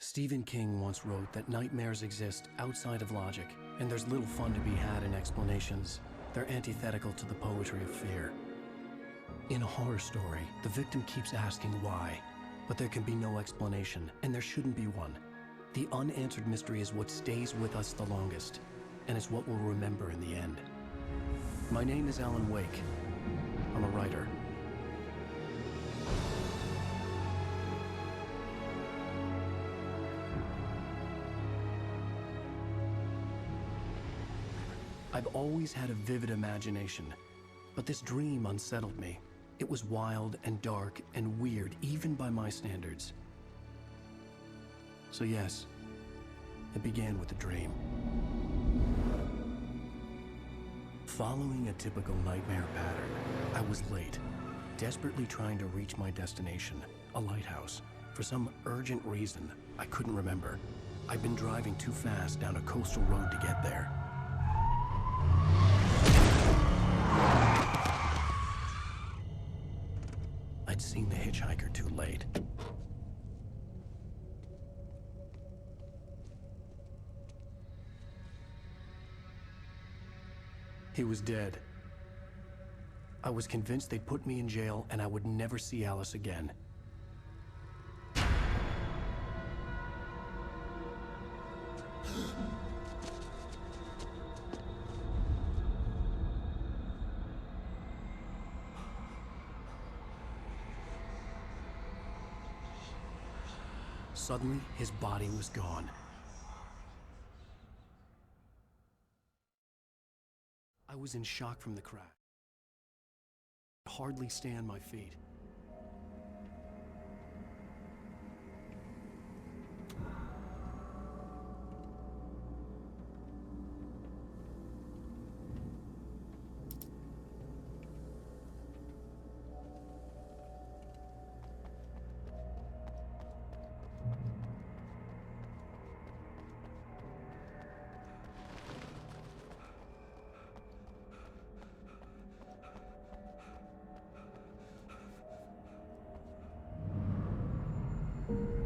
Stephen King once wrote that nightmares exist outside of logic, and there's little fun to be had in explanations. They're antithetical to the poetry of fear. In a horror story, the victim keeps asking why, but there can be no explanation, and there shouldn't be one. The unanswered mystery is what stays with us the longest, and it's what we'll remember in the end. My name is Alan Wake. I'm a writer. I've always had a vivid imagination, but this dream unsettled me. It was wild and dark and weird, even by my standards. So yes, it began with a dream. Following a typical nightmare pattern, I was late, desperately trying to reach my destination, a lighthouse. For some urgent reason, I couldn't remember. I'd been driving too fast down a coastal road to get there. I'd seen the hitchhiker too late. He was dead. I was convinced they'd put me in jail and I would never see Alice again. Suddenly, his body was gone. I was in shock from the crash. I could hardly stand my feet.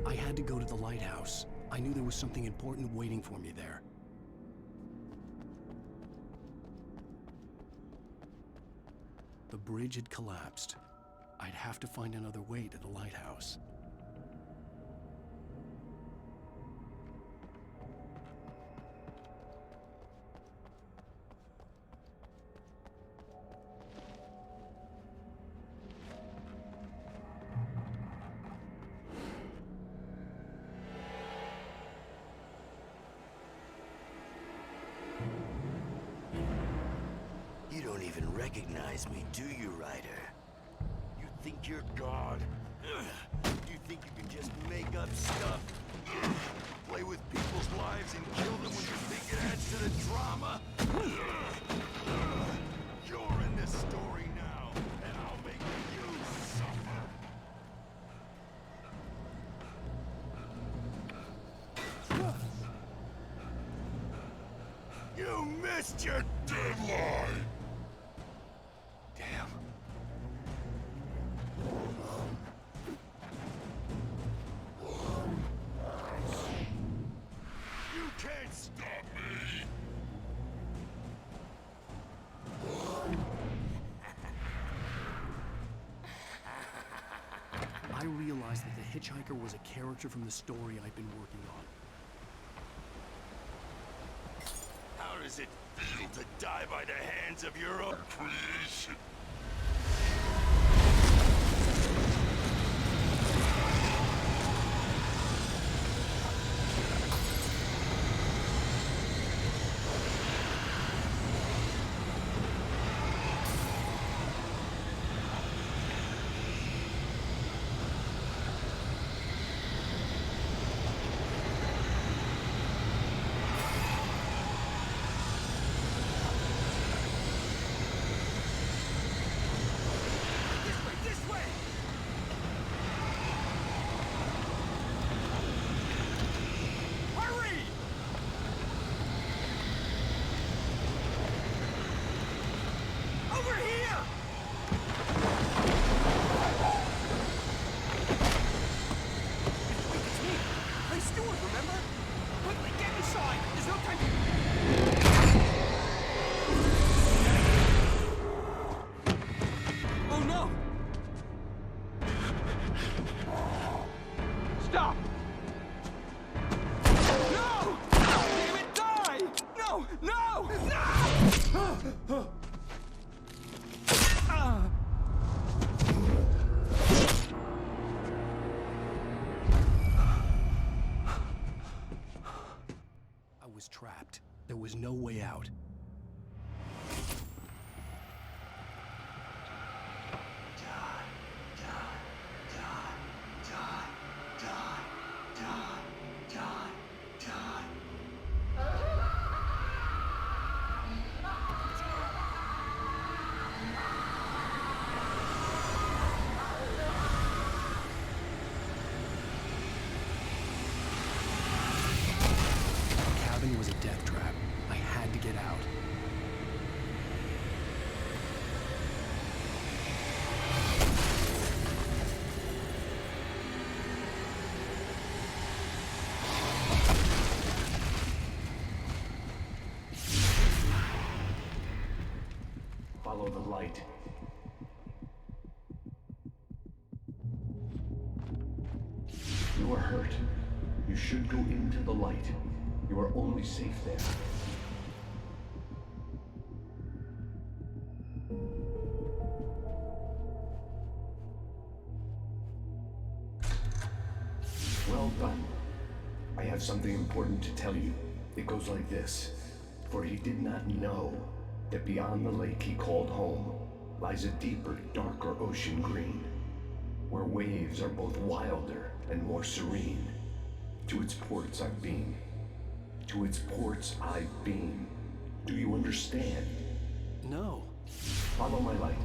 I had to go to the lighthouse. I knew there was something important waiting for me there. The bridge had collapsed. I'd have to find another way to the lighthouse. You don't even recognize me, do you, Ryder? You think you're God? You think you can just make up stuff? Play with people's lives and kill them when you think it adds to the drama? You're in this story now, and I'll make you suffer. You missed your deadline! Damn. You can't stop me! I realized that the hitchhiker was a character from the story I'd been working on. How does it feel to die by the hands of your own creation? Stop! No! Damn it, die! No! No! No! I was trapped. There was no way out. The cabin was a death trap. I had to get out. Follow the light. You are hurt. You should go into the light. You are only safe there. Well done. I have something important to tell you. It goes like this. For he did not know that beyond the lake he called home lies a deeper, darker ocean green, where waves are both wilder and more serene. To its ports I've been. To its ports I've been. Do you understand? No. Follow my light.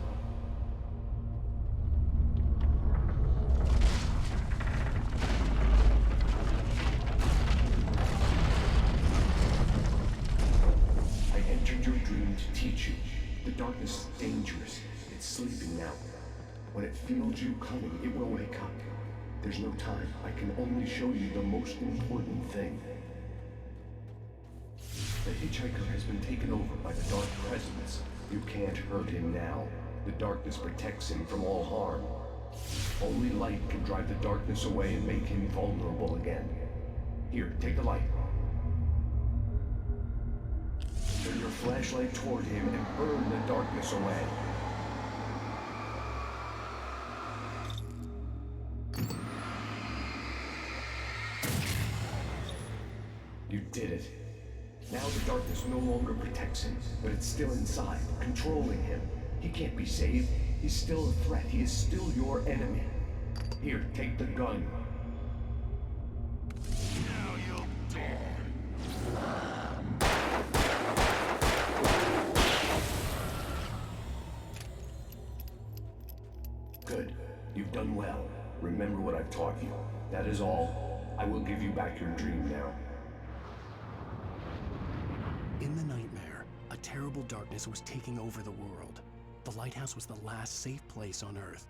I entered your dream to teach you. The darkness is dangerous. It's sleeping now. When it feels you coming, it will wake up. There's no time. I can only show you the most important thing. The hitchhiker has been taken over by the dark presence. You can't hurt him now. The darkness protects him from all harm. Only light can drive the darkness away and make him vulnerable again. Here, take the light. Turn your flashlight toward him and burn the darkness away. You did it. Now the darkness no longer protects him, but it's still inside, controlling him. He can't be saved. He's still a threat. He is still your enemy. Here, take the gun. Now you'll die. Good. You've done well. Remember what I've taught you. That is all. I will give you back your dream now. In the nightmare, a terrible darkness was taking over the world. The lighthouse was the last safe place on Earth.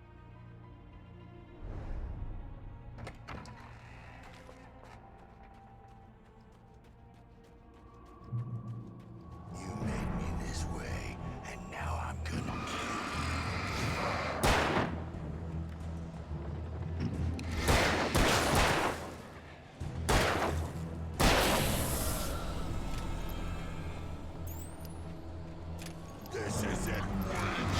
You made me this way, and now I'm gonna kill you. This is it, Witch.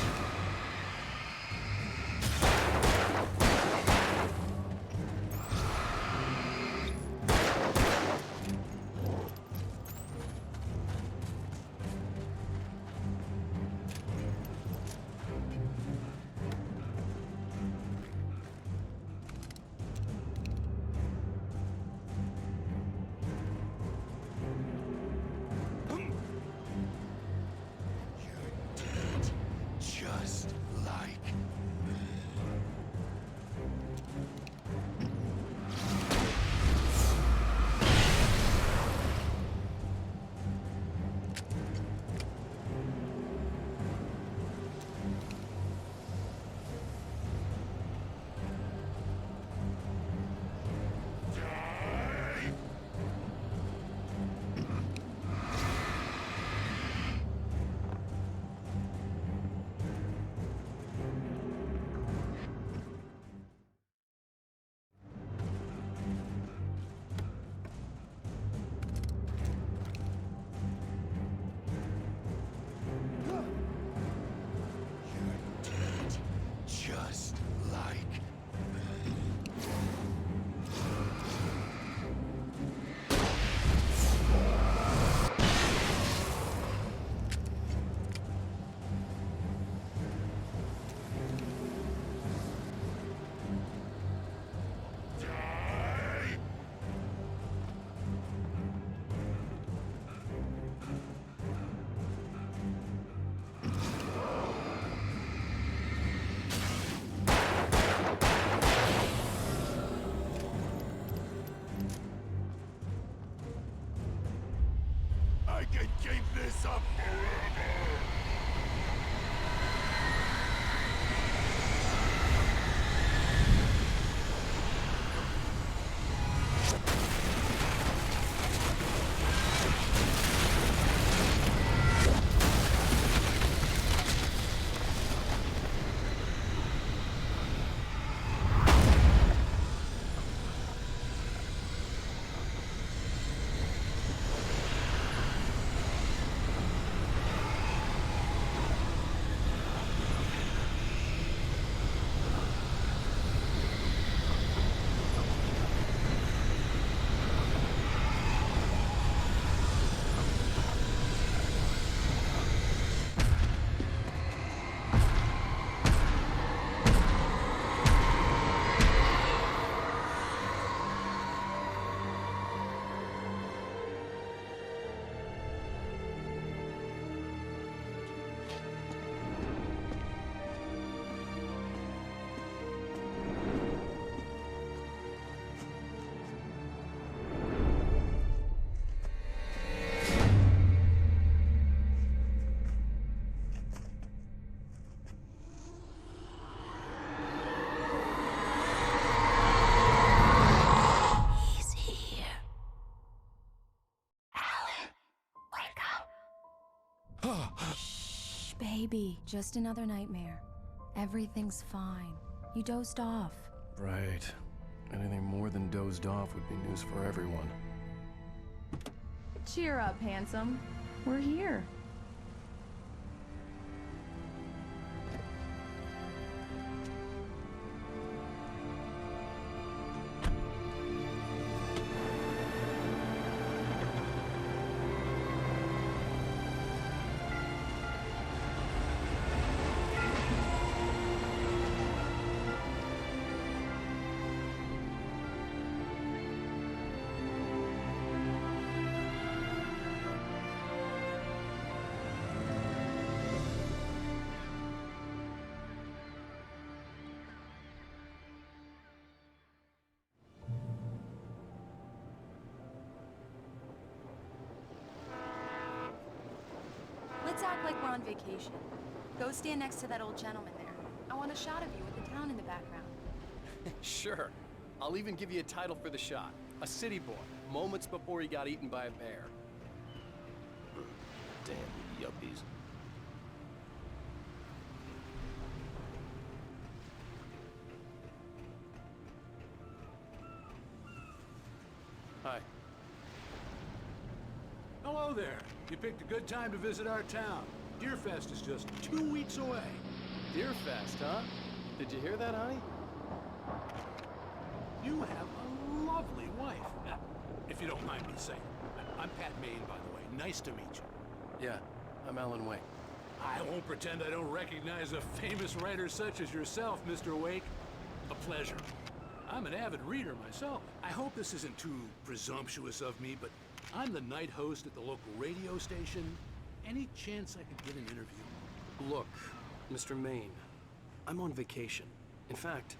can keep this up forever! Shh, baby. Just another nightmare. Everything's fine. You dozed off. Right. Anything more than dozed off would be news for everyone. Cheer up, handsome. We're here. Let's act like we're on vacation. Go stand next to that old gentleman there. I want a shot of you with the town in the background. Sure. I'll even give you a title for the shot. A city boy, moments before he got eaten by a bear. Damn yuppies. Hi. Hello there. You picked a good time to visit our town. Deerfest is just 2 weeks away. Deerfest, huh? Did you hear that, honey? You have a lovely wife. If you don't mind me saying. I'm Pat Maine, by the way. Nice to meet you. Yeah, I'm Alan Wake. I won't pretend I don't recognize a famous writer such as yourself, Mr. Wake. A pleasure. I'm an avid reader myself. I hope this isn't too presumptuous of me, but I'm the night host at the local radio station. Any chance I could get an interview? Look, Mr. Maine, I'm on vacation. In fact,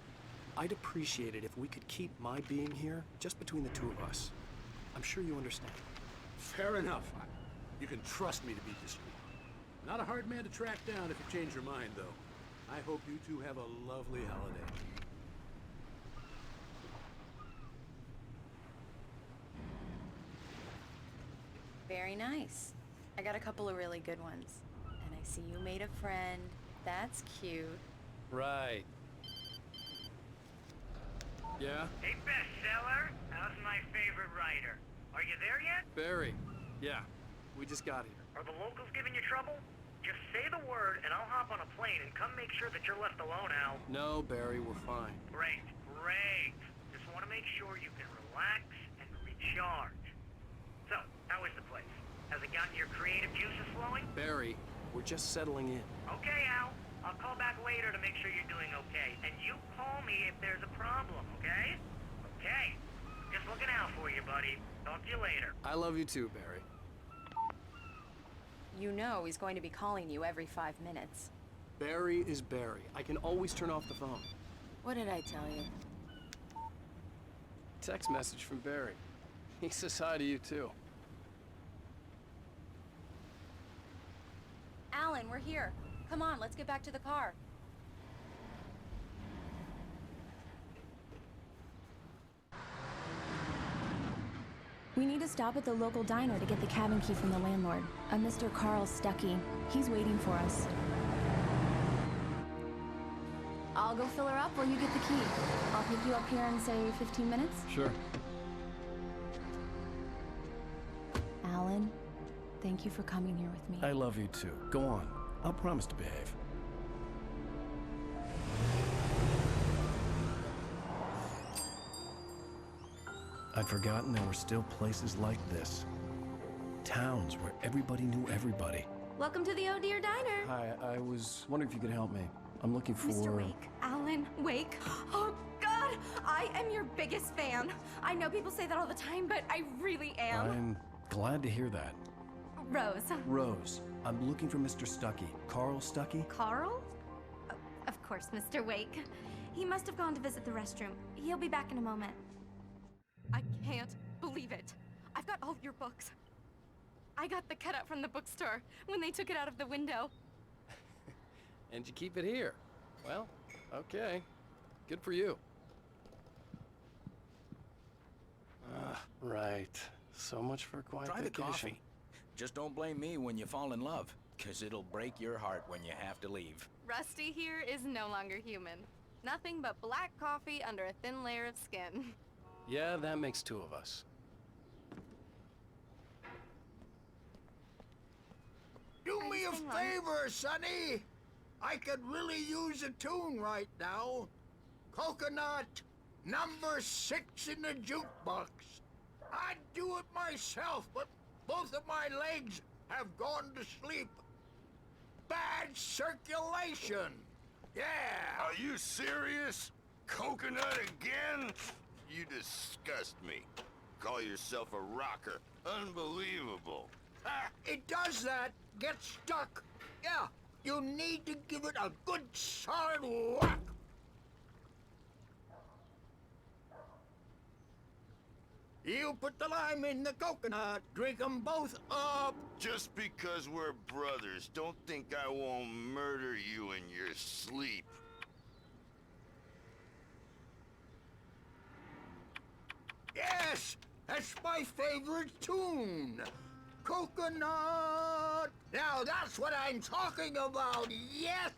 I'd appreciate it if we could keep my being here just between the two of us. I'm sure you understand. Fair enough. You can trust me to be discreet. Not a hard man to track down if you change your mind, though. I hope you two have a lovely holiday. Very nice. I got a couple of really good ones. And I see you made a friend. That's cute. Right. Yeah? Hey, bestseller. How's my favorite writer? Are you there yet? Barry. Yeah. We just got here. Are the locals giving you trouble? Just say the word and I'll hop on a plane and come make sure that you're left alone, Al. No, Barry, we're fine. Great, great. Just want to make sure you can relax and recharge. So, how is the place? Has it gotten your creative juices flowing? Barry, we're just settling in. Okay, Al. I'll call back later to make sure you're doing okay. And you call me if there's a problem, okay? Okay. Just looking out for you, buddy. Talk to you later. I love you too, Barry. You know he's going to be calling you every 5 minutes. Barry is Barry. I can always turn off the phone. What did I tell you? Text message from Barry. He says hi to you too. Alan, we're here. Come on, let's get back to the car. We need to stop at the local diner to get the cabin key from the landlord, a Mr. Carl Stuckey. He's waiting for us. I'll go fill her up while you get the key. I'll pick you up here in, say, 15 minutes? Sure. Alan, thank you for coming here with me. I love you too. Go on. I'll promise to behave. I'd forgotten there were still places like this. Towns where everybody knew everybody. Welcome to the Oh Dear Diner. Hi, I was wondering if you could help me. I'm looking for... Mr. Wake. Alan Wake. Oh, God! I am your biggest fan. I know people say that all the time, but I really am. I'm glad to hear that. Rose. Rose, I'm looking for Mr. Stuckey. Carl Stuckey? Carl? Of course, Mr. Wake. He must have gone to visit the restroom. He'll be back in a moment. I can't believe it. I've got all your books. I got the cutout from the bookstore when they took it out of the window. And you keep it here. Well, okay. Good for you. Right. So much for a quiet Try the vacation. coffee. Just don't blame me when you fall in love, 'cause it'll break your heart when you have to leave. Rusty here is no longer human. Nothing but black coffee under a thin layer of skin. Yeah, that makes two of us. Do me a favor, Sonny. I could really use a tune right now. Coconut, number 6 in the jukebox. I'd do it myself, but both of my legs have gone to sleep. Bad circulation. Yeah. Are you serious? Coconut again? You disgust me. Call yourself a rocker. Unbelievable. It does that. Get stuck. Yeah, you need to give it a good solid whack. You put the lime in the coconut. Drink them both up. Just because we're brothers, don't think I won't murder you in your sleep. Yes, that's my favorite tune. Coconut. Now that's what I'm talking about, yes!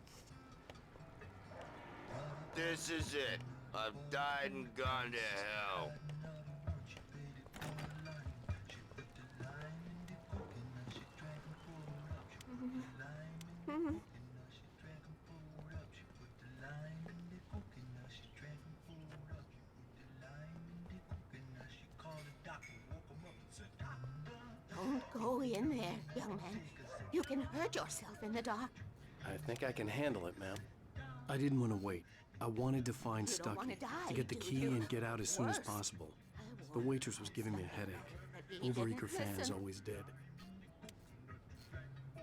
This is it. I've died and gone to hell. Don't go in there, young man. You can hurt yourself in the dark. I think I can handle it, ma'am. I didn't want to wait. I wanted to find You don't Stuckey, wanna die, to get the do key you? and get out as soon as Worse. possible. The waitress was giving me a headache. You didn't Overeager fans listen. always did. I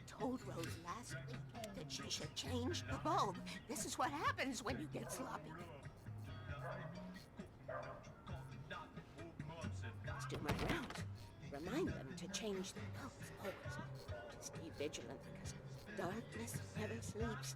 told Rose last week that she should change the bulb. This is what happens when you get sloppy. Let's do my rounds. Remind them to change the bulbs always. Just be vigilant because darkness never sleeps.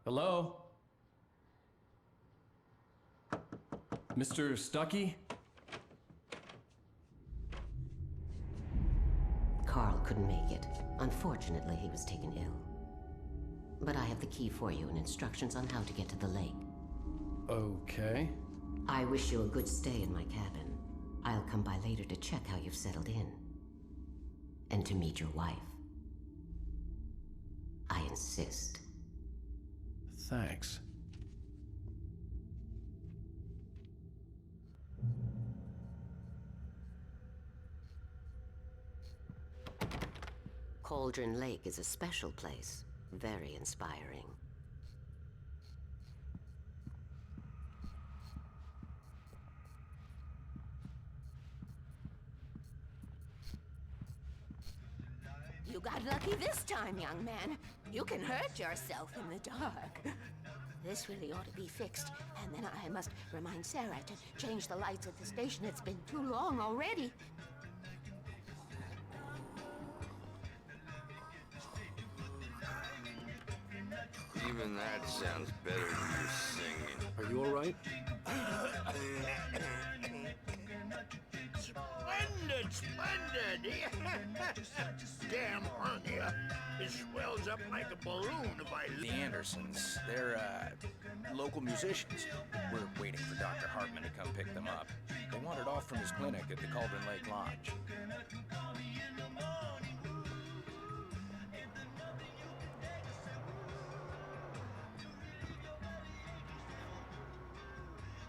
Hello? Mr. Stuckey? Carl couldn't make it. Unfortunately, he was taken ill. But I have the key for you and instructions on how to get to the lake. Okay. I wish you a good stay in my cabin. I'll come by later to check how you've settled in. And to meet your wife. I insist. Thanks. Cauldron Lake is a special place. Very inspiring. You got lucky this time, young man. You can hurt yourself in the dark. This really ought to be fixed, and then I must remind Sarah to change the lights at the station. It's been too long already. Even that sounds better than your singing. Are you all right? Splendid, splendid! Damn hernia. It swells up like a balloon if I... The Andersons, they're, local musicians. We're waiting for Dr. Hartman to come pick them up. They wandered off from his clinic at the Cauldron Lake Lodge.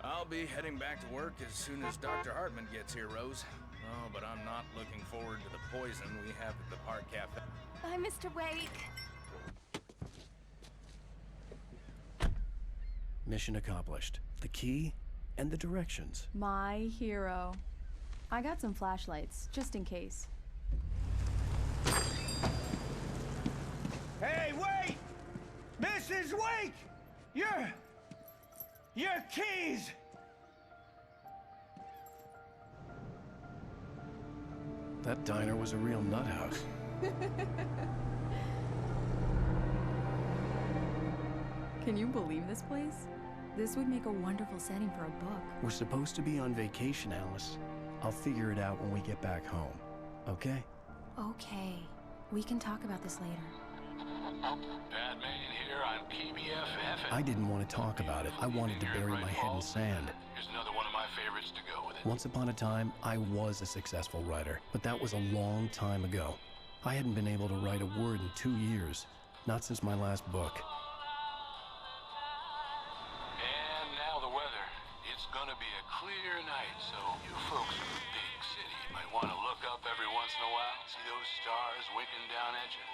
I'll be heading back to work as soon as Dr. Hartman gets here, Rose. Oh, but I'm not looking forward to the poison we have at the Park Cafe. Bye, Mr. Wake. Mission accomplished. The key and the directions. My hero. I got some flashlights, just in case. Hey, wait! Mrs. Wake! Your keys! That diner was a real nut house. Can you believe this place? This would make a wonderful setting for a book. We're supposed to be on vacation, Alice. I'll figure it out when we get back home, okay? Okay. We can talk about this later. Batman here on PBFF. I didn't want to talk about it. I wanted to bury my head in sand. Here's another one of my favorites to go with it. Once upon a time, I was a successful writer, but that was a long time ago. I hadn't been able to write a word in 2 years, not since my last book. And now the weather. It's gonna be a clear night, so you folks in the big city might want to look up every once in a while, see those stars winking down at you.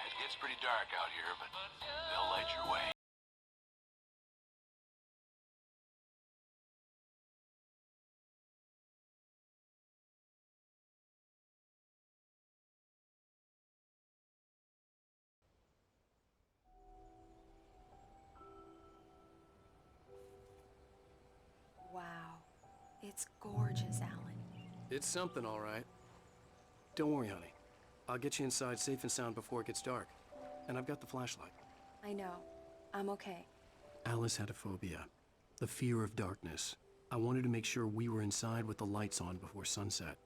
It gets pretty dark out here, but they'll light your way. Wow. It's gorgeous, Alan. It's something, all right. Don't worry, honey. I'll get you inside safe and sound before it gets dark. And I've got the flashlight. I know. I'm okay. Alice had a phobia, the fear of darkness. I wanted to make sure we were inside with the lights on before sunset.